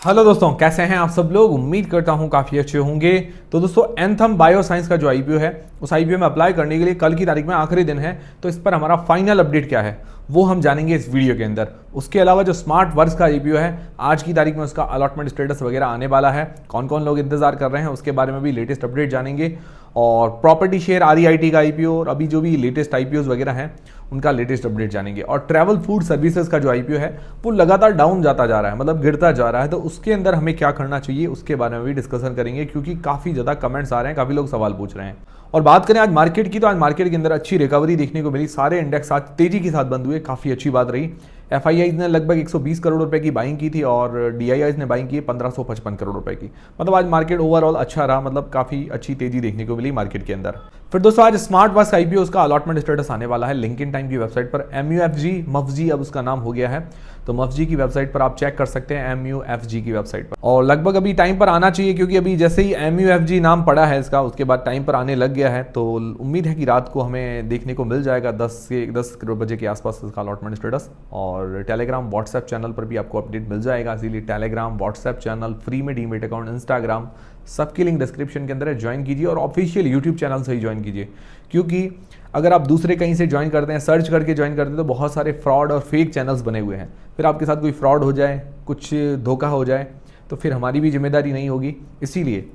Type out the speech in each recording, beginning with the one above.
Hello दोस्तों, कैसे हैं आप सब लोग। उम्मीद करता हूं काफ़ी अच्छे होंगे। तो दोस्तों, एंथम बायोसाइंस का जो आईपीओ है उस आईपीओ में अप्लाई करने के लिए कल की तारीख में आखिरी दिन है। तो इस पर हमारा फाइनल अपडेट क्या है वो हम जानेंगे इस वीडियो के अंदर। उसके अलावा जो स्मार्ट वर्क्स का आईपीओ है आज की तारीख में उसका अलॉटमेंट स्टेटस वगैरह आने वाला है, कौन कौन लोग इंतजार कर रहे हैं उसके बारे में भी लेटेस्ट अपडेट जानेंगे। और प्रॉपर्टी शेयर आरईआईटी का आईपीओ और अभी जो भी लेटेस्ट आईपीओ वगैरह हैं उनका लेटेस्ट अपडेट जानेंगे। और ट्रैवल फूड सर्विसेज का जो आईपीओ है वो लगातार डाउन जाता जा रहा है, मतलब गिरता जा रहा है। तो उसके अंदर हमें क्या करना चाहिए उसके बारे में भी डिस्कशन करेंगे, क्योंकि काफ़ी ज़्यादा कमेंट्स आ रहे हैं, काफ़ी लोग सवाल पूछ रहे हैं। और बात करें आज मार्केट की, तो आज मार्केट के अंदर अच्छी रिकवरी देखने को मिली। सारे इंडेक्स आज तेजी के साथ बंद हुए, काफ़ी अच्छी बात रही। एफआईआईज ने लगभग 120 करोड़ रुपए की बाइंग की थी और डीआईआईज ने बाइंग की 1555 करोड़ रुपए की। मतलब आज मार्केट ओवरऑल अच्छा रहा, मतलब काफ़ी अच्छी तेजी देखने को मिली मार्केट के अंदर। फिर दोस्तों, आज स्मार्ट वर्क्स आईपीओ उसका अलॉटमेंट स्टेटस आने वाला है लिंकिन टाइम की वेबसाइट पर। MUFG अब उसका नाम हो गया है, तो MUFG की वेबसाइट पर आप चेक कर सकते हैं, MUFG की वेबसाइट पर। और लगभग अभी टाइम पर आना चाहिए, क्योंकि अभी जैसे ही MUFG नाम पड़ा है इसका उसके बाद टाइम पर आने लग गया है। तो उम्मीद है कि रात को हमें देखने को मिल जाएगा 10 बजे के आसपास इसका अलॉटमेंट स्टेटस। और टेलीग्राम व्हाट्सएप चैनल पर भी आपको अपडेट मिल जाएगा, इसीलिए टेलीग्राम व्हाट्सएप चैनल, फ्री में डीमेट अकाउंट, इंस्टाग्राम, सबकी लिंक डिस्क्रिप्शन के अंदर है, ज्वाइन कीजिए। और ऑफिशियल यूट्यूब चैनल से ही ज्वाइन कीजिए, क्योंकि अगर आप दूसरे कहीं से ज्वाइन करते हैं, सर्च करके ज्वाइन करते हैं, तो बहुत सारे फ्रॉड और फेक चैनल्स बने हुए हैं। फिर आपके साथ कोई फ्रॉड हो जाए, कुछ धोखा हो जाए, तो फिर हमारी भी जिम्मेदारी नहीं होगी। इसीलिए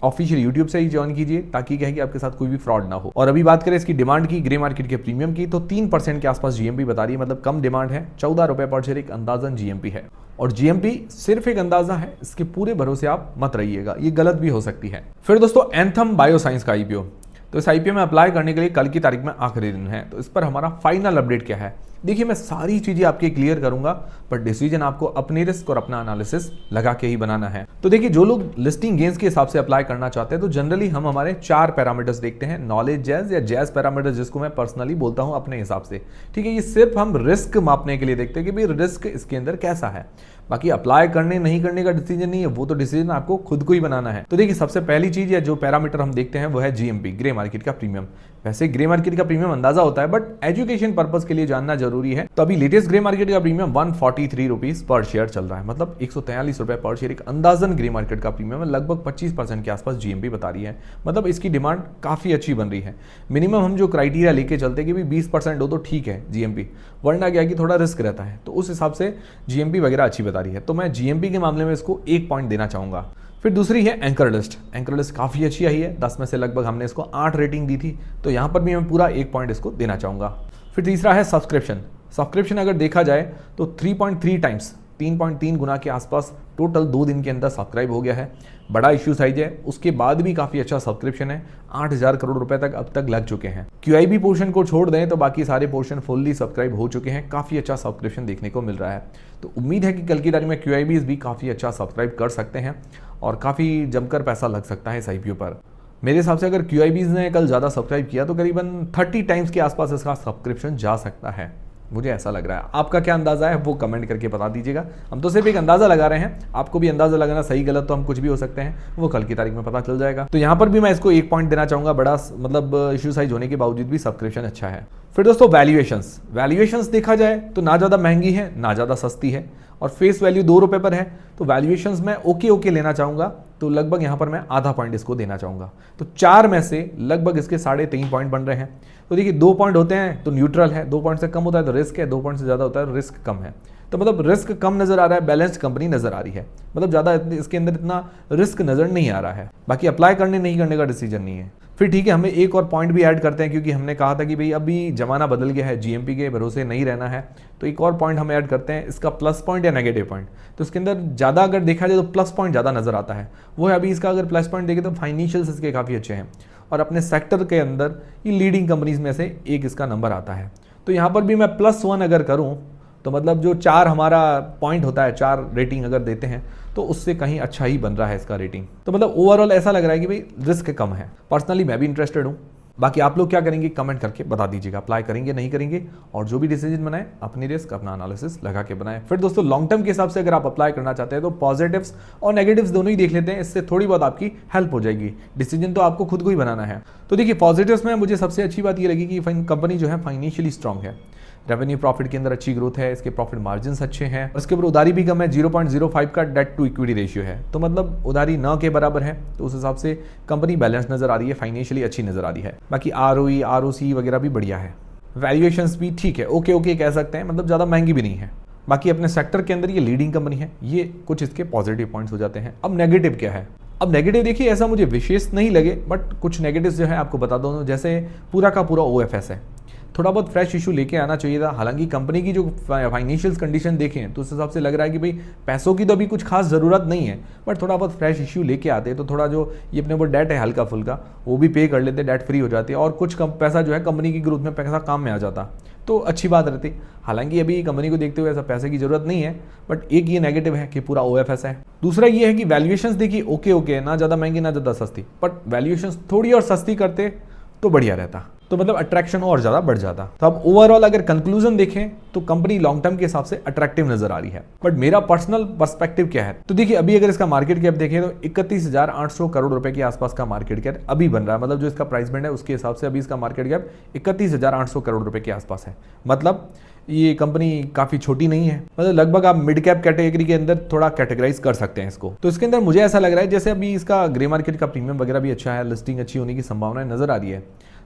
ऑफिशियल यूट्यूब से ही ज्वाइन कीजिए, ताकि क्या है कि आपके साथ कोई भी फ्रॉड ना हो। और अभी बात करें इसकी डिमांड की, ग्रे मार्केट के प्रीमियम की, तो 3% के आसपास जीएमपी बता रही है, मतलब कम डिमांड है। 14 रुपए पर शेयर एक अंदाजन जीएमपी है। और जीएमपी सिर्फ एक अंदाजा है, इसके पूरे भरोसे आप मत रहिएगा, ये गलत भी हो सकती है। फिर दोस्तों, एंथम बायोसाइंस का आईपीओ, तो इस आईपीओ में अप्लाई करने के लिए कल की तारीख में आखिरी दिन है। तो इस पर हमारा फाइनल अपडेट क्या है, देखिए मैं सारी चीजें आपके क्लियर करूंगा, पर डिसीजन आपको अपने रिस्क और अपना एनालिसिस लगा के ही बनाना है। तो देखिए, जो लोग लिस्टिंग गेंस के हिसाब से अप्लाई करना चाहते हैं, तो जनरली हम हमारे 4 पैरामीटर्स देखते हैं, नॉलेज जैज या जैज पैरामीटर्स, जिसको मैं पर्सनली बोलता हूं अपने हिसाब से। ठीक है, ये सिर्फ हम रिस्क मापने के लिए देखते हैं कि भाई रिस्क इसके अंदर कैसा है। बाकी अप्लाई करने नहीं करने का डिसीजन नहीं है, वो तो डिसीजन आपको खुद को ही बनाना है। तो देखिए, सबसे पहली चीज या जो पैरामीटर हम देखते हैं वो है जीएमपी, ग्रे मार्केट का प्रीमियम। वैसे ग्रे मार्केट का प्रीमियम अंदाजा होता है, बट एजुकेशन पर्पस के लिए जानना जरूरी है। तो अभी लेटेस्ट ग्रे मार्केट का प्रीमियम 143 रुपीज पर शेयर चल रहा है, मतलब 143 रुपए पर शेयर एक अंदाजन ग्रे मार्केट का प्रीमियम है। लगभग 25% के आसपास जीएमपी बता रही है, मतलब इसकी डिमांड काफी अच्छी बन रही है। मिनिमम हम जो क्राइटेरिया लेके चलते हैं कि भी 20% हो तो ठीक है जीएमपी, वरना क्या कि थोड़ा रिस्क रहता है, तो उस हिसाब से जीएमपी वगैरह अच्छी बता रही है। तो मैं जीएमपी के मामले में इसको 1 पॉइंट देना चाहूंगा। फिर दूसरी है एंकर लिस्ट। एंकर लिस्ट काफ़ी अच्छी आई है, 10 में से लगभग हमने इसको 8 रेटिंग दी थी, तो यहाँ पर भी मैं पूरा 1 पॉइंट इसको देना चाहूँगा। फिर तीसरा है सब्सक्रिप्शन अगर देखा जाए तो 3.3 टाइम्स, 3.3 गुना के आसपास टोटल 2 दिन के अंदर सब्सक्राइब हो गया है। बड़ा इश्यू साइज है, उसके बाद भी काफ़ी अच्छा सब्सक्रिप्शन है, 8000 करोड़ रुपए तक अब तक लग चुके हैं। क्यूआईबी पोर्शन को छोड़ दें तो बाकी सारे पोर्शन फुल्ली सब्सक्राइब हो चुके हैं, काफ़ी अच्छा सब्सक्रिप्शन देखने को मिल रहा है। तो उम्मीद है कि कल की तारीख में क्यूआईबीज भी काफ़ी अच्छा सब्सक्राइब कर सकते हैं और काफ़ी जमकर पैसा लग सकता है इस आईपीओ पर। मेरे हिसाब से अगर क्यूआईबीज ने कल ज़्यादा सब्सक्राइब किया तो करीबन 30 टाइम्स के आसपास इसका सब्सक्रिप्शन जा सकता है, मुझे ऐसा लग रहा है। आपका क्या अंदाजा है वो कमेंट करके बता दीजिएगा। हम तो सिर्फ एक अंदाजा लगा रहे हैं, आपको भी अंदाजा लगाना, सही गलत तो हम कुछ भी हो सकते हैं, वो कल की तारीख में पता चल जाएगा। तो यहाँ पर भी मैं इसको 1 पॉइंट देना चाहूंगा, बड़ा मतलब इश्यू साइज होने के बावजूद भी सब्सक्रिप्शन अच्छा है। फिर दोस्तों, वैल्यूएशंस देखा जाए तो ना ज़्यादा महंगी है ना ज़्यादा सस्ती है, और फेस वैल्यू 2 रुपए पर है। तो वैल्यूएशंस में ओके लेना चाहूंगा, तो लगभग यहाँ पर मैं आधा पॉइंट इसको देना चाहूंगा। तो 4 में से लगभग इसके 3.5 पॉइंट बन रहे हैं। तो देखिए, 2 पॉइंट होते हैं तो न्यूट्रल है, 2 पॉइंट से कम होता है तो रिस्क है, 2 पॉइंट से ज़्यादा होता है तो रिस्क कम है। तो मतलब रिस्क कम नजर आ रहा है, बैलेंस्ड कंपनी नजर आ रही है, मतलब ज़्यादा इसके अंदर इतना रिस्क नजर नहीं आ रहा है। बाकी अप्लाई करने नहीं करने का डिसीजन नहीं है। फिर ठीक है, हमें एक और पॉइंट भी ऐड करते हैं, क्योंकि हमने कहा था कि भाई अभी जमाना बदल गया है, जीएमपी के भरोसे नहीं रहना है। तो एक और पॉइंट हम ऐड करते हैं, इसका प्लस पॉइंट या नेगेटिव पॉइंट। तो इसके अंदर ज़्यादा अगर देखा जाए तो प्लस पॉइंट ज़्यादा नजर आता है, वो है अभी इसका अगर प्लस पॉइंट देखें तो फाइनेंशियल्स इसके काफ़ी अच्छे हैं, और अपने सेक्टर के अंदर ये लीडिंग कंपनीज में से एक इसका नंबर आता है। तो यहाँ पर भी मैं +1 अगर करूँ तो मतलब जो 4 हमारा पॉइंट होता है, 4 रेटिंग अगर देते हैं तो उससे कहीं अच्छा ही बन रहा है इसका रेटिंग। तो मतलब ओवरऑल ऐसा लग रहा है कि भाई रिस्क कम है। पर्सनली मैं भी इंटरेस्टेड हूँ, बाकी आप लोग क्या करेंगे कमेंट करके बता दीजिएगा, अप्लाई करेंगे नहीं करेंगे, और जो भी डिसीजन बनाए अपनी रिस्क अपना एनालिसिस लगा के बनाए। फिर दोस्तों, लॉन्ग टर्म के हिसाब से अगर आप अप्लाई करना चाहते हैं तो पॉजिटिव्स और नेगेटिव्स दोनों ही देख लेते हैं, इससे थोड़ी बहुत आपकी हेल्प हो जाएगी। डिसीजन तो आपको खुद को ही बनाना है। तो देखिए, पॉजिटिव्स में मुझे सबसे अच्छी बात ये लगी कि कंपनी जो है फाइनेंशियली स्ट्रांग है, रेवेन्यू प्रॉफिट के अंदर अच्छी ग्रोथ है, इसके प्रॉफिट मार्जिन अच्छे हैं, और इसके ऊपर उधारी भी कम है, 0.05 का डेट टू इक्विटी रेशियो है, तो मतलब उधारी न के बराबर है, तो उस हिसाब से कंपनी बैलेंस नजर आ रही है, फाइनेंशियली अच्छी नजर आ रही है। बाकी ROE ROC वगैरह भी बढ़िया है, वैल्यूएशंस भी ठीक है, ओके कह सकते हैं, मतलब ज़्यादा महंगी भी नहीं है। बाकी अपने सेक्टर के अंदर ये लीडिंग कंपनी है, ये कुछ इसके पॉजिटिव पॉइंट्स हो जाते हैं। अब नेगेटिव क्या है? अब नेगेटिव देखिए, ऐसा मुझे विशेष नहीं लगे, बट कुछ नेगेटिव्स जो है आपको बता दो। जैसे पूरा का पूरा OFS है, थोड़ा बहुत फ्रेश इशू लेके आना चाहिए था। हालांकि कंपनी की जो फाइनेंशियल कंडीशन देखें तो उस हिसाब से लग रहा है कि भाई पैसों की तो अभी कुछ खास ज़रूरत नहीं है, बट थोड़ा बहुत फ्रेश इशू लेके आते तो थोड़ा जो ये अपने ऊपर डेट है हल्का फुल्का वो भी पे कर लेते, डेट फ्री हो जाती है, और कुछ कम पैसा जो है कंपनी की ग्रोथ में पैसा काम में आ जाता तो अच्छी बात रहती। हालांकि अभी कंपनी को देखते हुए ऐसा पैसे की जरूरत नहीं है, बट एक ये नेगेटिव है कि पूरा OFS है। दूसरा ये है कि वैल्यूएशंस देखिए ओके ना ज़्यादा महंगी ना ज़्यादा सस्ती, बट वैल्यूएशंस थोड़ी और सस्ती करते तो बढ़िया रहता, तो मतलब अट्रैक्शन और ज़्यादा बढ़ जाता। तो अब ओवरऑल अगर कंक्लूजन देखें तो कंपनी लॉन्ग टर्म के हिसाब से अट्रैक्टिव नजर आ रही है। बट मेरा पर्सनल पर्सपेक्टिव क्या है, तो देखिए अभी अगर इसका मार्केट कैप देखें तो 31,800 करोड़ रुपए के आसपास का मार्केट कैप अभी बन रहा है, मतलब जो इसका प्राइस बैंड है उसके हिसाब से अभी इसका मार्केट कैप 31,800 करोड़ रुपए के आसपास है। मतलब ये कंपनी काफ़ी छोटी नहीं है, मतलब लगभग आप मिड कैप कैटेगरी के अंदर थोड़ा कैटेगराइज कर सकते हैं इसको। तो इसके अंदर मुझे ऐसा लग रहा है जैसे अभी इसका ग्रे मार्केट का प्रीमियम वगैरह भी अच्छा है, लिस्टिंग अच्छी होने की संभावना नजर आ रही है।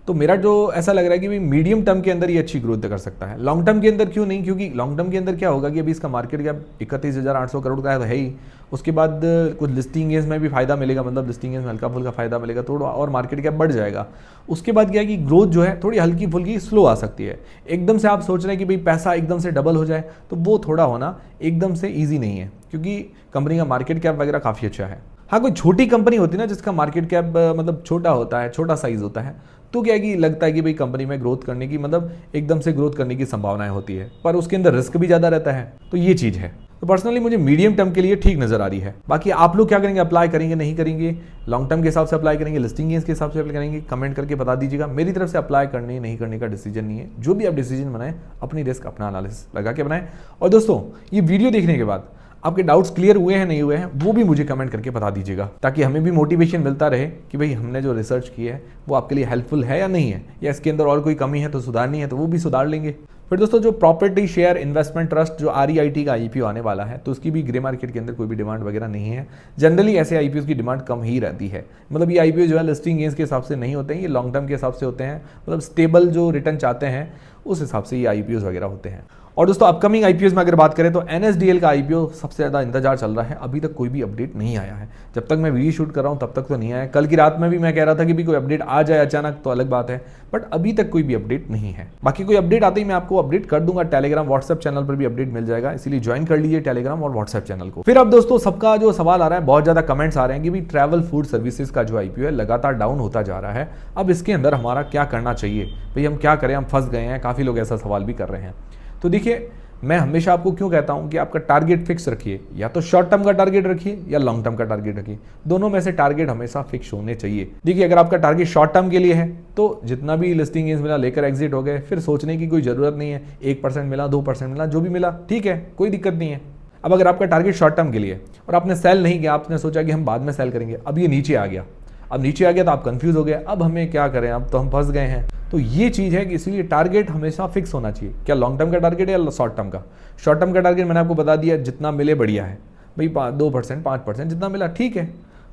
तो मेरा जो ऐसा लग रहा है कि भाई मीडियम टर्म के अंदर ये अच्छी ग्रोथ कर सकता है। लॉन्ग टर्म के अंदर क्यों नहीं, क्योंकि लॉन्ग टर्म के अंदर क्या होगा कि अभी इसका मार्केट कैप 31,800 करोड़ का है ही, उसके बाद कुछ लिस्टिंग गेंस में भी फायदा मिलेगा, मतलब लिस्टिंग गेंस में हल्का फुल्का फायदा मिलेगा, थोड़ा और मार्केट कैप बढ़ जाएगा। उसके बाद क्या है कि ग्रोथ जो है थोड़ी हल्की फुल्की स्लो आ सकती है। एकदम से आप सोच रहे हैं कि भाई पैसा एकदम से डबल हो जाए, तो वो थोड़ा होना एकदम से ईजी नहीं है, क्योंकि कंपनी का मार्केट कैप वगैरह काफ़ी अच्छा है। हाँ, कोई छोटी कंपनी होती है ना जिसका मार्केट कैप मतलब छोटा होता है, छोटा साइज होता है, तो क्या है कि लगता है कि भाई कंपनी में ग्रोथ करने की, मतलब एकदम से ग्रोथ करने की संभावनाएं होती है, पर उसके अंदर रिस्क भी ज़्यादा रहता है, तो ये चीज़ है। तो पर्सनली मुझे मीडियम टर्म के लिए ठीक नजर आ रही है। बाकी आप लोग क्या करेंगे, अप्लाई करेंगे नहीं करेंगे, लॉन्ग टर्म के हिसाब से अप्लाई करेंगे, लिस्टिंग गेंस के हिसाब से अप्लाई करेंगे, कमेंट करके बता दीजिएगा। मेरी तरफ से अप्लाई करने नहीं करने का डिसीजन नहीं है, जो भी आप डिसीजन बनाएं अपनी रिस्क अपना एनालिसिस लगा के बनाएं। और दोस्तों ये वीडियो देखने के बाद आपके डाउट्स क्लियर हुए हैं नहीं हुए हैं वो भी मुझे कमेंट करके बता दीजिएगा, ताकि हमें भी मोटिवेशन मिलता रहे कि भाई हमने जो रिसर्च की है वो आपके लिए हेल्पफुल है या नहीं है, या इसके अंदर और कोई कमी है तो सुधारनी है तो वो भी सुधार लेंगे। फिर दोस्तों जो प्रॉपर्टी शेयर इन्वेस्टमेंट ट्रस्ट जो REIT का IPO आने वाला है, तो उसकी भी ग्रे मार्केट के अंदर कोई भी डिमांड वगैरह नहीं है। जनरली ऐसे IPOs की डिमांड कम ही रहती है, मतलब ये IPO जो है लिस्टिंग गेंस के हिसाब से नहीं होते हैं, ये लॉन्ग टर्म के हिसाब से होते हैं, मतलब स्टेबल जो रिटर्न चाहते हैं उस हिसाब से ये IPOs वगैरह होते हैं। और दोस्तों अपकमिंग IPOs में अगर बात करें तो NSDL का IPO सबसे ज़्यादा इंतजार चल रहा है, अभी तक कोई भी अपडेट नहीं आया है। जब तक मैं वीडियो शूट कर रहा हूँ तब तक तो नहीं आया। कल की रात में भी मैं कह रहा था कि भी कोई अपडेट आ जाए अचानक तो अलग बात है, बट अभी तक कोई भी अपडेट नहीं है। बाकी कोई अपडेट आते ही मैं आपको अपडेट कर दूंगा, टेलीग्राम व्हाट्सएप चैनल पर भी अपडेट मिल जाएगा, इसीलिए ज्वाइन कर लीजिए टेलीग्राम और व्हाट्सएप चैनल को। फिर अब दोस्तों सबका जो सवाल आ रहा है, बहुत ज़्यादा कमेंट्स आ रहे हैं कि भी ट्रैवल फूड सर्विसेज का जो IPO है लगातार डाउन होता जा रहा है, अब इसके अंदर हमारा क्या करना चाहिए, भाई हम क्या करें, हम फंस गए हैं। काफ़ी लोग ऐसा सवाल भी कर रहे हैं। तो देखिए मैं हमेशा आपको क्यों कहता हूं कि आपका टारगेट फिक्स रखिए, या तो शॉर्ट टर्म का टारगेट रखिए या लॉन्ग टर्म का टारगेट रखिए, दोनों में से टारगेट हमेशा फिक्स होने चाहिए। देखिए अगर आपका टारगेट शॉर्ट टर्म के लिए है तो जितना भी लिस्टिंग गेंस मिला लेकर एग्जिट हो गए, फिर सोचने की कोई जरूरत नहीं है, 1% मिला 2% मिला जो भी मिला ठीक है, कोई दिक्कत नहीं है। अब अगर आपका टारगेट शॉर्ट टर्म के लिए और आपने सेल नहीं किया, आपने सोचा कि हम बाद में सेल करेंगे, अब ये नीचे आ गया, अब नीचे आ गया तो आप कंफ्यूज हो गए, अब हमें क्या करें, अब तो हम फंस गए हैं। तो ये चीज़ है कि इसलिए टारगेट हमेशा फिक्स होना चाहिए, क्या लॉन्ग टर्म का टारगेट है या शॉर्ट टर्म का। शॉर्ट टर्म का टारगेट मैंने आपको बता दिया, जितना मिले बढ़िया है भाई, 2% 5% जितना मिला ठीक है।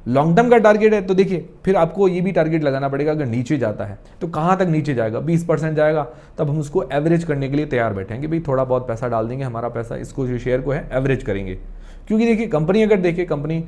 लॉन्ग टर्म का टारगेट है तो देखिए फिर आपको ये भी टारगेट लगाना पड़ेगा, अगर नीचे जाता है तो कहाँ तक नीचे जाएगा, 20% जाएगा, तब हम उसको एवरेज करने के लिए तैयार बैठेंगे, भाई थोड़ा बहुत पैसा डाल देंगे, हमारा पैसा इसको जो शेयर को है एवरेज करेंगे। क्योंकि देखिए कंपनी अगर देखें, कंपनी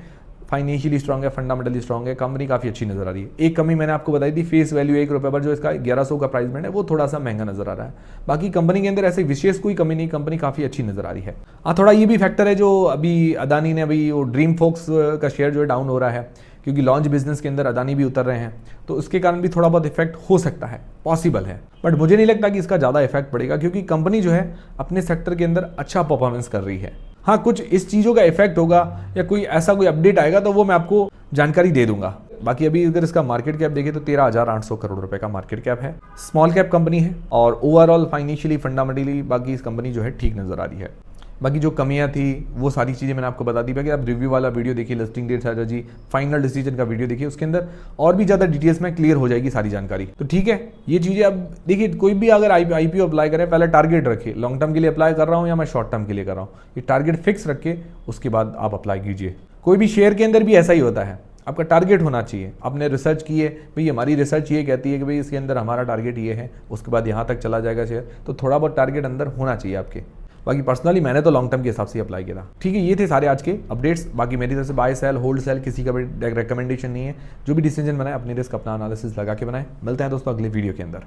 फाइनेंशियली स्ट्रॉन्ग है, फंडामेंटली स्ट्रॉन्ग है, कंपनी काफ़ी अच्छी नजर आ रही है। एक कमी मैंने आपको बताई थी, फेस वैल्यू 1 रुपये पर जो इसका 1100 का प्राइस बैंड है वो थोड़ा सा महंगा नजर आ रहा है। बाकी कंपनी के अंदर ऐसे विशेष कोई कमी नहीं, कंपनी काफ़ी अच्छी नजर आ रही है। हाँ थोड़ा ये भी फैक्टर है जो अभी अदानी ने अभी वो ड्रीम फोक्स का शेयर जो है डाउन हो रहा है, क्योंकि लॉन्च बिजनेस के अंदर अदानी भी उतर रहे हैं, तो उसके कारण भी थोड़ा बहुत इफेक्ट हो सकता है, पॉसिबल है। बट मुझे नहीं लगता कि इसका ज़्यादा इफेक्ट पड़ेगा, क्योंकि कंपनी जो है अपने सेक्टर के अंदर अच्छा परफॉर्मेंस कर रही है। हाँ कुछ इस चीज़ों का इफेक्ट होगा या कोई ऐसा कोई अपडेट आएगा तो वो मैं आपको जानकारी दे दूंगा। बाकी अभी अगर इसका मार्केट कैप देखें तो 13,800 करोड़ रुपए का मार्केट कैप है, स्मॉल कैप कंपनी है, और ओवरऑल फाइनेंशियली फंडामेंटली बाकी इस कंपनी जो है ठीक नजर आ रही है। बाकी जो कमियां थी वो सारी चीज़ें मैंने आपको बता दी। बाकी आप रिव्यू वाला वीडियो देखिए, listing date strategy, final decision का वीडियो देखिए, उसके अंदर और भी ज़्यादा डिटेल्स में क्लियर हो जाएगी सारी जानकारी। तो ठीक है, ये चीज़ें अब देखिए, कोई भी अगर IPO अप्लाई करे पहले टारगेट रखिए, लॉन्ग टर्म के लिए अप्लाई कर रहा हूँ या मैं शॉर्ट टर्म के लिए कर रहा हूँ, ये टारगेट फिक्स रख के उसके बाद आप अप्लाई कीजिए। कोई भी शेयर के अंदर भी ऐसा ही होता है, आपका टारगेट होना चाहिए। आपने रिसर्च की है, भाई हमारी रिसर्च ये कहती है कि भाई इसके अंदर हमारा टारगेट ये है, उसके बाद यहाँ तक चला जाएगा शेयर, तो थोड़ा बहुत टारगेट अंदर होना चाहिए आपके। बाकी पर्सनली मैंने तो लॉन्ग टर्म के हिसाब से अप्लाई किया था। ठीक है, ये थे सारे आज के अपडेट्स। बाकी मेरी तरफ से बाय सेल होल्ड सेल किसी का भी रिकमेंडेशन नहीं है, जो भी डिसीजन बनाए अपनी रिस्क अपना एनालिसिस लगा के बनाए। मिलते हैं दोस्तों अगले वीडियो के अंदर।